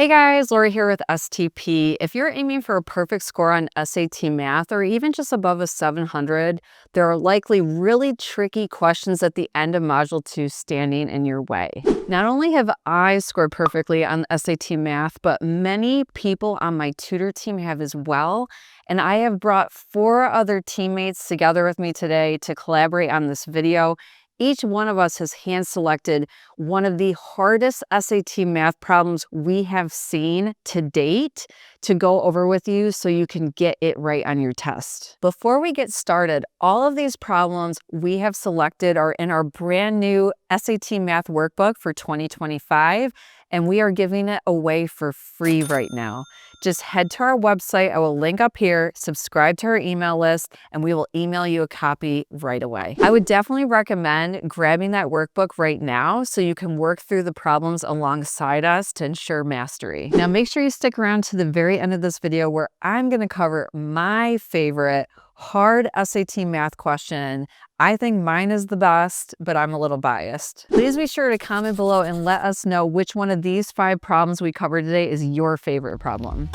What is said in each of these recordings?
Hey guys, Lori here with STP. If you're aiming for a perfect score on SAT Math or even just above a 700, there are likely really tricky questions at the end of Module 2 standing in your way. Not only have I scored perfectly on SAT Math, but many people on my tutor team have as well. And I have brought 4 other teammates together with me today to collaborate on this video. Each one of us has hand-selected one of the hardest SAT math problems we have seen to date to go over with you so you can get it right on your test. Before we get started, all of these problems we have selected are in our brand new SAT Math Workbook for 2025, and we are giving it away for free right now. Just head to our website. I will link up here, subscribe to our email list, and we will email you a copy right away. I would definitely recommend grabbing that workbook right now so you can work through the problems alongside us to ensure mastery. Now make sure you stick around to the very end of this video where I'm going to cover my favorite hard SAT math question. I think mine is the best, but I'm a little biased. Please be sure to comment below and let us know which one of these 5 problems we covered today is your favorite problem.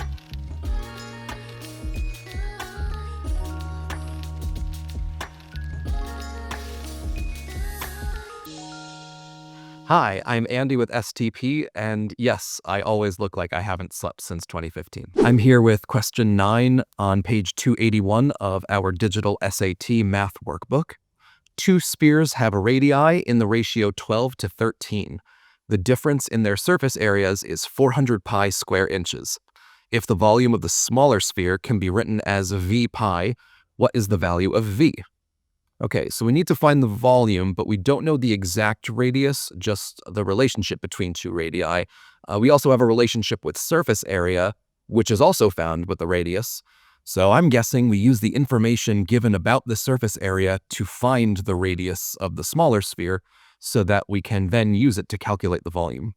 Hi, I'm Andy with STP, and yes, I always look like I haven't slept since 2015. I'm here with question 9 on page 281 of our digital SAT Math Workbook. 2 spheres have a radii in the ratio 12 to 13. The difference in their surface areas is 400 pi square inches. If the volume of the smaller sphere can be written as 𝗣𝗶𝗱, what is the value of v? Okay, so we need to find the volume, but we don't know the exact radius, just the relationship between 2 radii. We also have a relationship with surface area, which is also found with the radius. So I'm guessing we use the information given about the surface area to find the radius of the smaller sphere so that we can then use it to calculate the volume.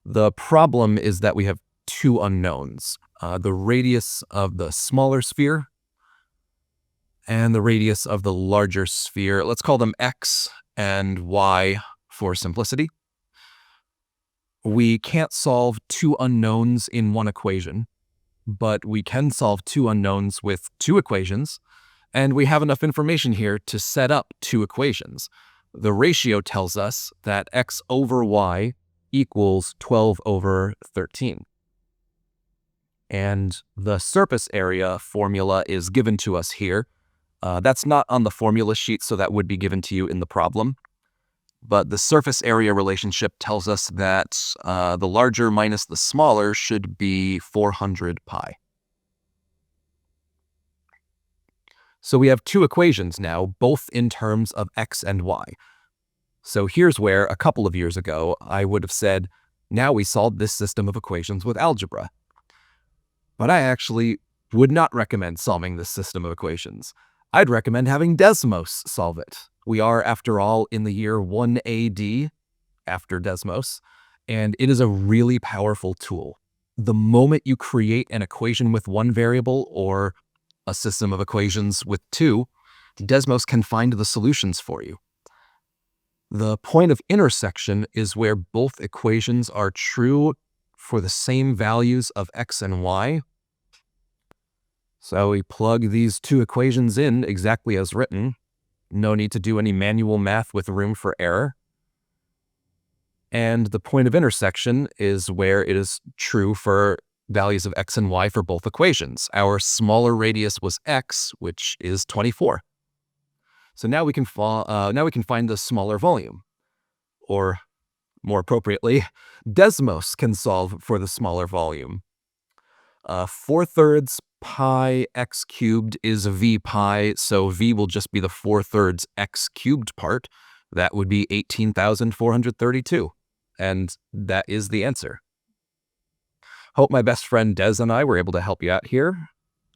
The problem is that we have 2 unknowns, the radius of the smaller sphere and the radius of the larger sphere. Let's call them x and y for simplicity. We can't solve 2 unknowns in one equation, but we can solve 2 unknowns with 2 equations, and we have enough information here to set up 2 equations. The ratio tells us that x over y equals 12 over 13. And the surface area formula is given to us here. That's not on the formula sheet, so that would be given to you in the problem. But the surface area relationship tells us that the larger minus the smaller should be 400 pi. So we have 2 equations now, both in terms of x and y. So here's where, a couple of years ago, I would have said, now we solved this system of equations with algebra. But I actually would not recommend solving this system of equations. I'd recommend having Desmos solve it. We are, after all, in the year 1 AD, after Desmos, and it is a really powerful tool. The moment you create an equation with 1 variable or a system of equations with 2, Desmos can find the solutions for you. The point of intersection is where both equations are true for the same values of x and y. So we plug these 2 equations in exactly as written. No need to do any manual math with room for error. And the point of intersection is where it is true for values of x and y for both equations. Our smaller radius was x, which is 24. So now we can find the smaller volume. Or more appropriately, Desmos can solve for the smaller volume. 4/3 pi x cubed is 𝗣𝗶𝗱, so v will just be the 4/3 x cubed part. That would be 18,432. And that is the answer. Hope my best friend Des and I were able to help you out here.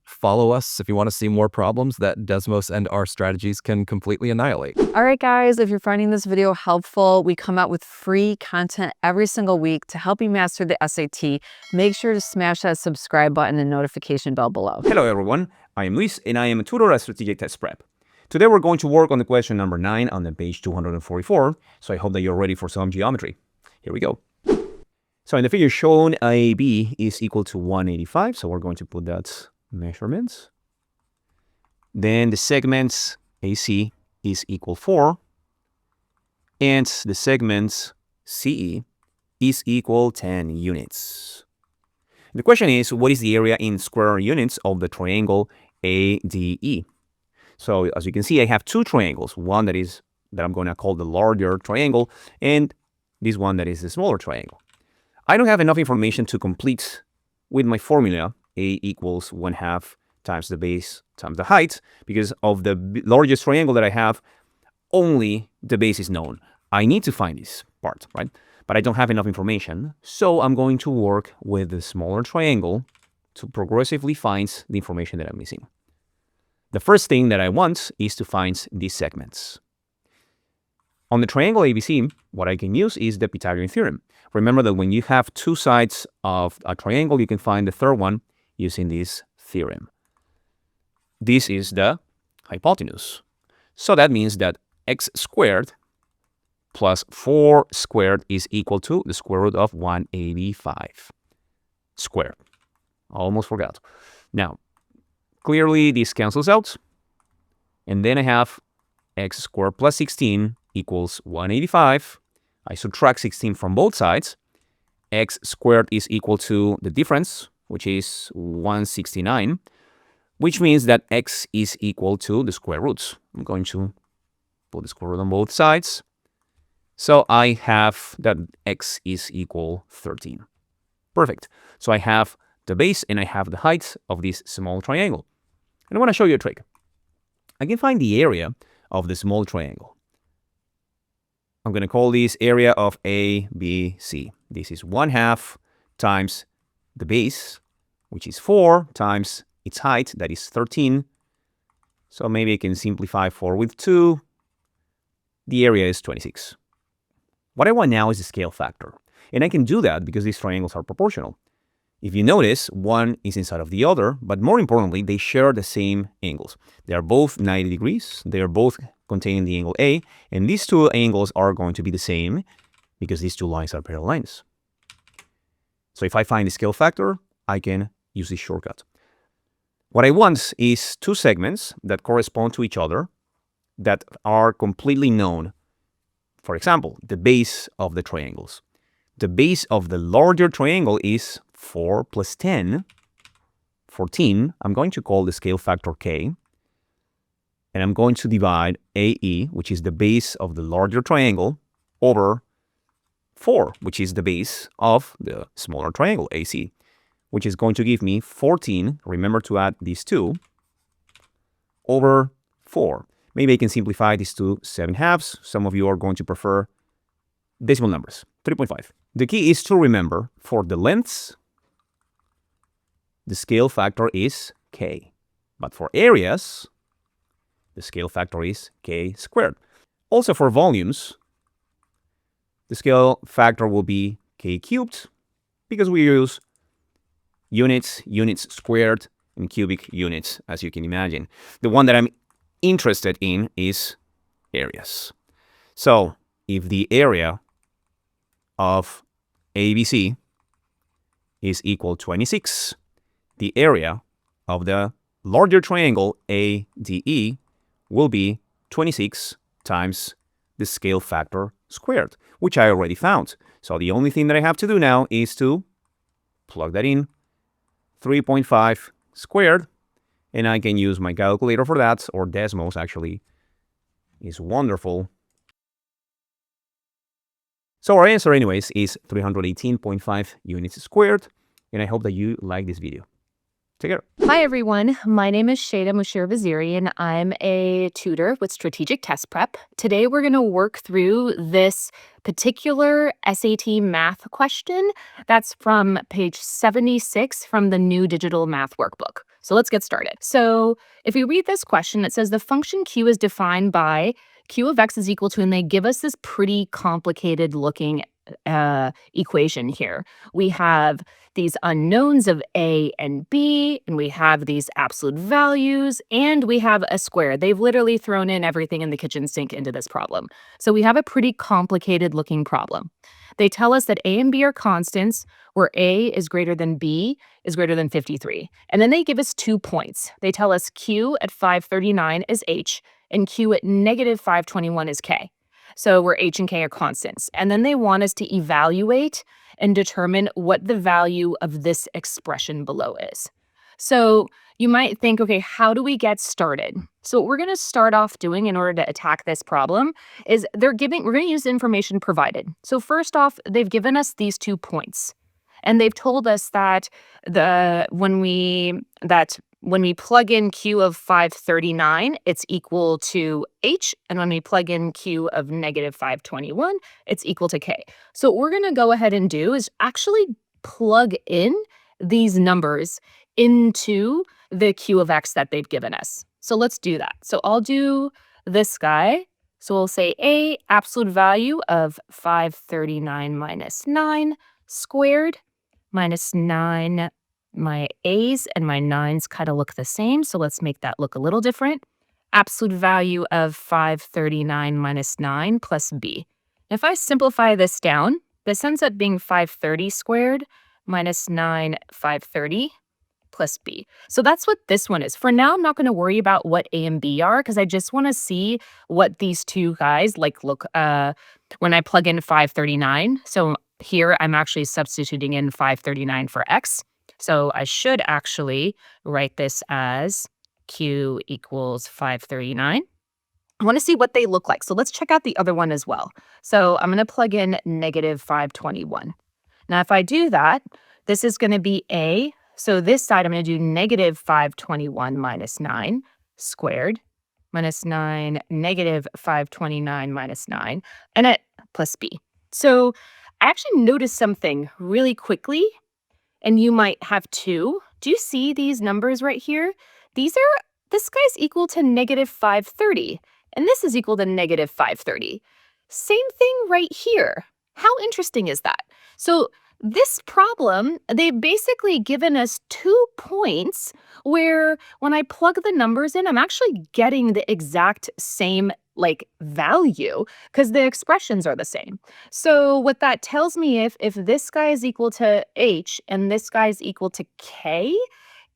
Follow us if you want to see more problems that Desmos and our strategies can completely annihilate. All right, guys, if you're finding this video helpful, we come out with free content every single week to help you master the SAT. Make sure to smash that subscribe button and notification bell below. Hello everyone, I am Luis and I am a tutor at Strategic Test Prep. Today we're going to work on the question number 9 on the page 244, so I hope that you're ready for some geometry. Here we go. So in the figure shown, AB is equal to 185. So we're going to put that measurements. Then the segments AC is equal 4. And the segments CE is equal 10 units. The question is, what is the area in square units of the triangle ADE? So as you can see, I have two triangles. One that I'm going to call the larger triangle, and this one that is the smaller triangle. I don't have enough information to complete with my formula, A equals 1/2 times the base times the height, because of the largest triangle that I have, only the base is known. I need to find this part, right? But I don't have enough information, so I'm going to work with the smaller triangle to progressively find the information that I'm missing. The first thing that I want is to find these segments. On the triangle ABC, what I can use is the Pythagorean theorem. Remember that when you have two sides of a triangle, you can find the third one using this theorem. This is the hypotenuse. So that means that x squared plus 4 squared is equal to the square root of 185 squared. Almost forgot. Now, clearly this cancels out. And then I have x squared plus 16 equals 185. I subtract 16 from both sides. X squared is equal to the difference, which is 169, which means that x is equal to the square roots. I'm going to put the square root on both sides. So I have that x is equal 13. Perfect. So I have the base and I have the height of this small triangle. And I want to show you a trick. I can find the area of the small triangle. I'm going to call this area of ABC. This is 1/2 times the base, which is 4, times its height, that is 13. So maybe I can simplify 4 with 2. The area is 26. What I want now is the scale factor. And I can do that because these triangles are proportional. If you notice, one is inside of the other, but more importantly, they share the same angles. They are both 90 degrees. They are both containing the angle A, and these two angles are going to be the same because these two lines are parallel lines. So if I find the scale factor, I can use this shortcut. What I want is two segments that correspond to each other that are completely known. For example, the base of the triangles. The base of the larger triangle is 4 plus 10, 14. I'm going to call the scale factor K. And I'm going to divide AE, which is the base of the larger triangle, over 4, which is the base of the smaller triangle, AC, which is going to give me 14. Remember to add these two, over 4. Maybe I can simplify this to 7/2. Some of you are going to prefer decimal numbers, 3.5. The key is to remember, for the lengths, the scale factor is K. But for areas, the scale factor is K squared. Also for volumes, the scale factor will be K cubed because we use units, units squared, and cubic units, as you can imagine. The one that I'm interested in is areas. So if the area of ABC is equal to 26, the area of the larger triangle ADE will be 26 times the scale factor squared, which I already found. So the only thing that I have to do now is to plug that in, 3.5 squared, and I can use my calculator for that, or Desmos actually is wonderful. So our answer anyways is 318.5 units squared, and I hope that you like this video. Take care. Hi, everyone. My name is 𝗙𝗿𝗄𝗎, and I'm a tutor with Strategic Test Prep. Today, we're going to work through this particular SAT math question that's from page 76 from the new Digital Math Workbook. So let's get started. So if we read this question, it says the function q is defined by q of x is equal to, and they give us this pretty complicated looking equation here. We have these unknowns of A and B, and we have these absolute values, and we have a square. They've literally thrown in everything in the kitchen sink into this problem. So we have a pretty complicated looking problem. They tell us that A and B are constants, where A is greater than B is greater than 53. And then they give us 2 points. They tell us Q at 539 is H, and Q at negative 521 is K. So where H and K are constants. And then they want us to evaluate and determine what the value of this expression below is. So you might think, okay, how do we get started? So what we're going to start off doing in order to attack this problem is we're going to use the information provided. So first off, they've given us these 2 points. And they've told us that when we plug in Q of 539, it's equal to H. And when we plug in Q of negative 521, it's equal to K. So what we're going to go ahead and do is actually plug in these numbers into the Q of X that they've given us. So let's do that. So I'll do this guy. So we'll say A, absolute value of 539 minus 9 squared minus 9. My A's and my 9's kind of look the same, so let's make that look a little different. Absolute value of 539 minus 9 plus B. If I simplify this down, this ends up being 530 squared minus 9 530 plus B. So that's what this one is. For now, I'm not going to worry about what A and B are because I just want to see what these two guys look when I plug in 539. So here I'm actually substituting in 539 for X. So I should actually write this as Q equals 539. I want to see what they look like. So let's check out the other one as well. So I'm going to plug in negative 521. Now, if I do that, this is going to be A. So this side, I'm going to do negative 521 minus 9 squared minus 9, negative 529 minus 9, and it plus B. So I actually noticed something really quickly. And you might have too. Do you see these numbers right here? This guy's equal to negative 530, and this is equal to negative 530. Same thing right here. How interesting is that? So this problem, they've basically given us 2 points where when I plug the numbers in, I'm actually getting the exact same value because the expressions are the same. So what that tells me, if this guy is equal to H and this guy is equal to K,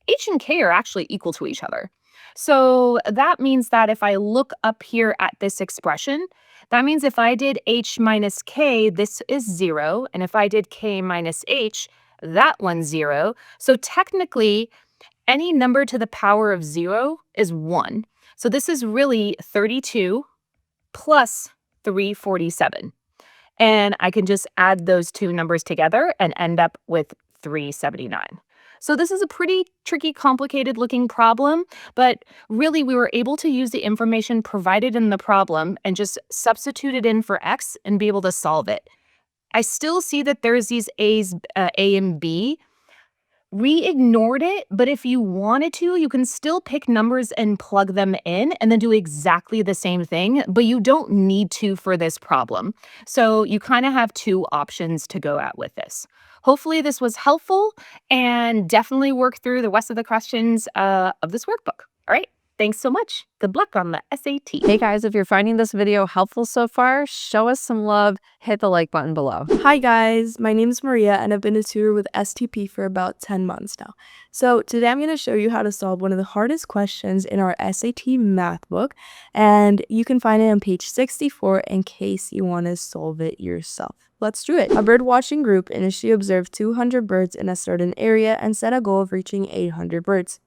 H and K are actually equal to each other. So that means that if I look up here at this expression, that means if I did H minus K, this is 0. And if I did K minus H, that one's 0. So technically, any number to the power of 0 is 1. So this is really 32 plus 347. And I can just add those two numbers together and end up with 379. So this is a pretty tricky, complicated looking problem, but really we were able to use the information provided in the problem and just substitute it in for X and be able to solve it. I still see that there's these A's, A and B. We ignored it, but if you wanted to, you can still pick numbers and plug them in and then do exactly the same thing, but you don't need to for this problem. So you kind of have 2 options to go at with this. Hopefully this was helpful, and definitely work through the rest of the questions of this workbook. All right. Thanks so much. Good luck on the SAT. Hey guys, if you're finding this video helpful so far, show us some love, hit the like button below. Hi guys, my name is Maria and I've been a tutor with STP for about 10 months now. So today I'm going to show you how to solve one of the hardest questions in our SAT math book, and you can find it on page 64 in case you want to solve it yourself. Let's do it. A bird watching group initially observed 200 birds in a certain area and set a goal of reaching 800 birds.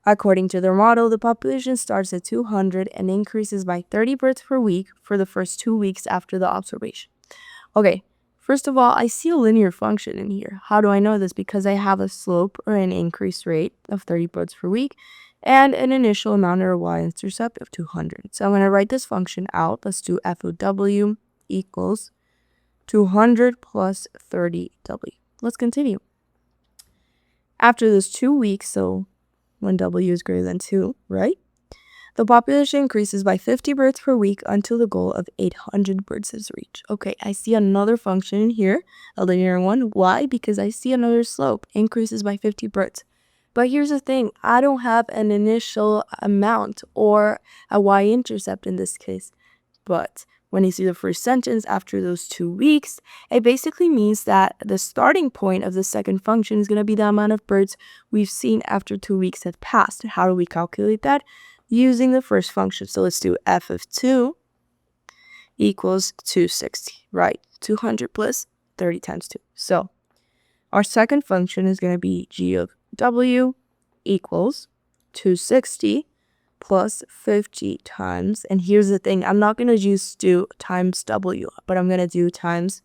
According to their model, the population starts at 200 and increases by 30 birds per week for the first 2 weeks after the observation. Okay, first of all, I see a linear function in here. How do I know this? Because I have a slope or an increase rate of 30 birds per week and an initial amount or y-intercept of 200. So I'm going to write this function out. Let's do f of w equals 200 plus 30w. Let's continue. After those 2 weeks, so when w is greater than 2, right? The population increases by 50 birds per week until the goal of 800 birds is reached. Okay, I see another function in here, a linear one. Why? Because I see another slope, increases by 50 birds. But here's the thing, I don't have an initial amount or a y-intercept in this case. But when you see the first sentence after those 2 weeks, it basically means that the starting point of the second function is going to be the amount of birds we've seen after 2 weeks have passed. How do we calculate that? Using the first function. So let's do f of 2 equals 260, right? 200 plus 30 times 2. So our second function is going to be g of w equals 260 plus 50 times, and here's the thing, I'm not going to use do times w, but I'm going to do times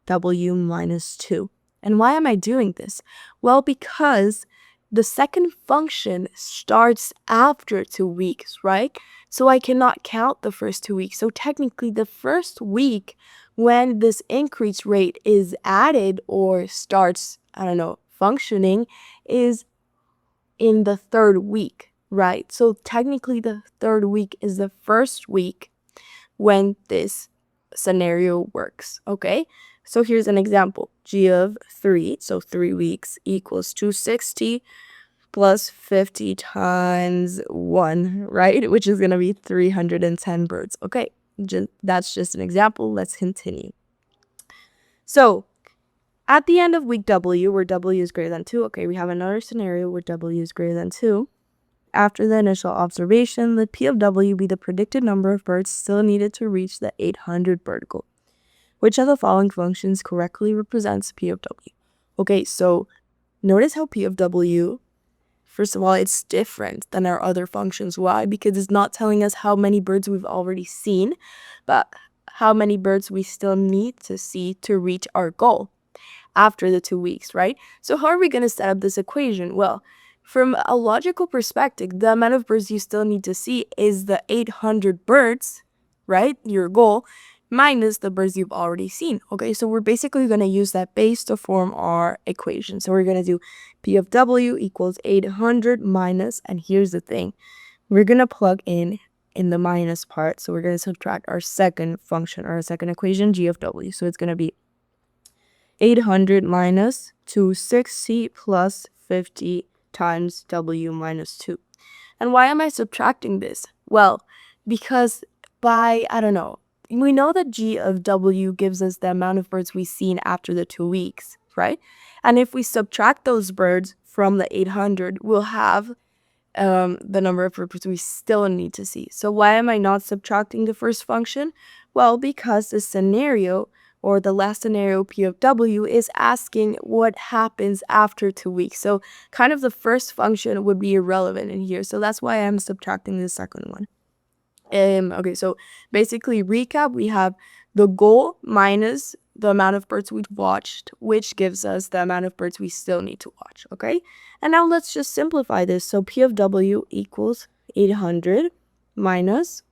w minus 2. And why am I doing this? Well, because the second function starts after 2 weeks, right? So I cannot count the first 2 weeks. So technically the first week when this increase rate is added or starts, I don't know, functioning is in the third week, right? So technically the third week is the first week when this scenario works, okay? So here's an example. G of 3, so 3 weeks equals 260 plus 50 times 1, right? Which is going to be 310 birds. Okay, that's just an example. Let's continue. So at the end of week W, where W is greater than 2, okay, we have another scenario where W is greater than 2. After the initial observation, let P of W be the predicted number of birds still needed to reach the 800 bird goal. Which of the following functions correctly represents P of W? Okay, so notice how P of W, first of all, it's different than our other functions. Why? Because it's not telling us how many birds we've already seen, but how many birds we still need to see to reach our goal after the 2 weeks, right? So how are we going to set up this equation? Well, from a logical perspective, the amount of birds you still need to see is the 800 birds, right? Your goal, minus the birds you've already seen. Okay, so we're basically going to use that base to form our equation. So we're going to do P of W equals 800 minus, and here's the thing. We're going to plug in the minus part. So we're going to subtract our second function, or our second equation, G of W. So it's going to be 800 minus 260 plus 50 times W minus 2. And why am I subtracting this? Well, because by, I don't know, we know that G of W gives us the amount of birds we've seen after the 2 weeks, right? And if we subtract those birds from the 800, we'll have the number of birds we still need to see. So why am I not subtracting the first function? Well, because the scenario, or the last scenario, P of W, is asking what happens after 2 weeks. So kind of the first function would be irrelevant in here. So that's why I'm subtracting the second one. Okay, so basically recap, we have the goal minus the amount of birds we've watched, which gives us the amount of birds we still need to watch, okay? And now let's just simplify this. So P of W equals 800 minus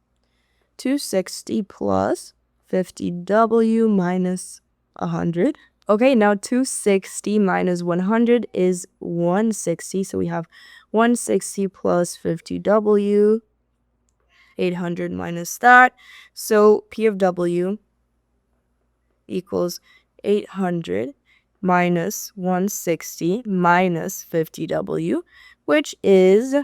260 plus 50W minus 100. Okay, now 260 minus 100 is 160. So we have 160 plus 50W, 800 minus that. So P of W equals 800 minus 160 minus 50W, which is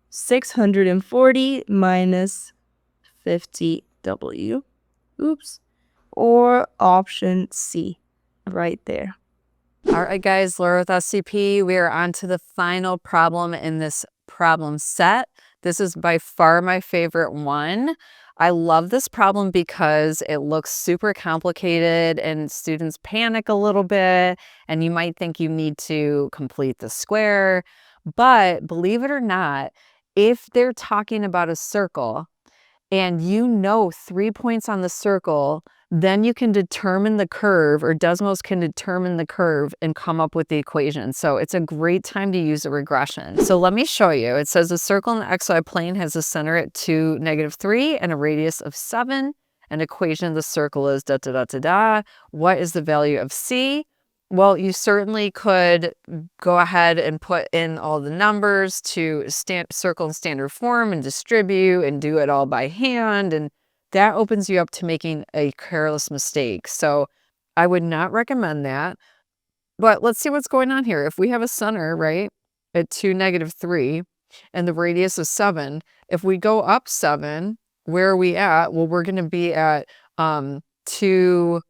640 minus 50W. Oops. Or option C right there. All right, guys, Laura with SCP. We are on to the final problem in this problem set. This is by far my favorite one. I love this problem because it looks super complicated and students panic a little bit, and you might think you need to complete the square. But believe it or not, if they're talking about a circle and you know 3 points on the circle, then you can determine the curve, or Desmos can determine the curve and come up with the equation. So it's a great time to use a regression. So let me show you. It says a circle in the xy plane has a center at 2, -3 and a radius of 7. An equation of the circle is da da da da da. What is the value of C? Well, you certainly could go ahead and put in all the numbers to circle in standard form and distribute and do it all by hand. And that opens you up to making a careless mistake. So I would not recommend that. But let's see what's going on here. If we have a center, right, at 2, -3, and the radius is 7, if we go up 7, where are we at? Well, we're going to be at 2,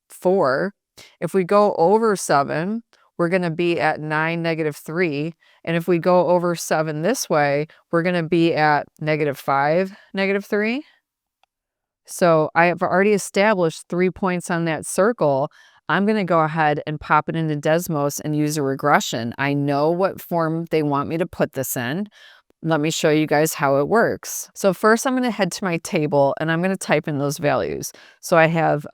4. If we go over 7, we're going to be at 9, -3. And if we go over 7 this way, we're going to be at -5, -3. So I have already established 3 points on that circle. I'm going to go ahead and pop it into Desmos and use a regression. I know what form they want me to put this in. Let me show you guys how it works. So first I'm going to head to my table and I'm going to type in those values. So I have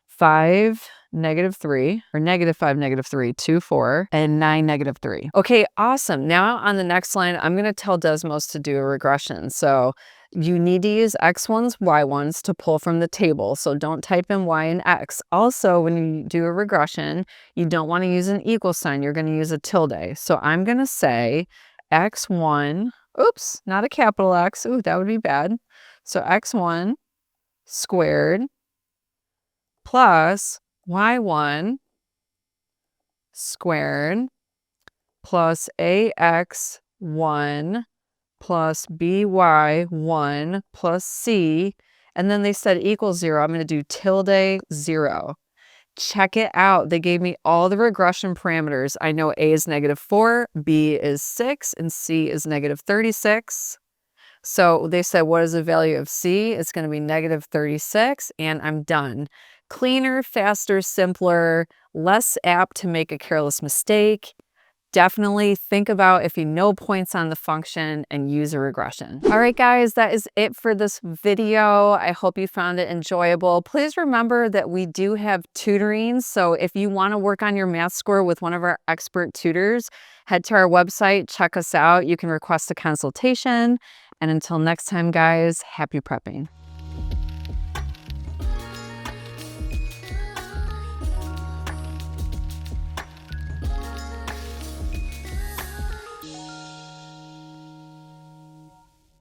5, -3, or -5, -3, 2, 4, and 9, -3. Okay, awesome. Now on the next line, I'm going to tell Desmos to do a regression. So you need to use x1s, y1s to pull from the table. So don't type in y and x. Also, when you do a regression, you don't want to use an equal sign. You're going to use a tilde. So I'm going to say x1, oops, not a capital X. Ooh, that would be bad. So x1 squared plus y1 squared plus ax1 plus by1 plus c, and then they said equals 0. I'm going to do tilde 0. Check it out. They gave me all the regression parameters. I know a is -4, b is 6, and c is -36. So they said, what is the value of c? It's going to be -36, and I'm done. Cleaner, faster, simpler, less apt to make a careless mistake. Definitely think about if you know points on the function and use a regression. All right, guys, that is it for this video. I hope you found it enjoyable. Please remember that we do have tutoring. So if you want to work on your math score with one of our expert tutors, head to our website, check us out. You can request a consultation. And until next time, guys, happy prepping.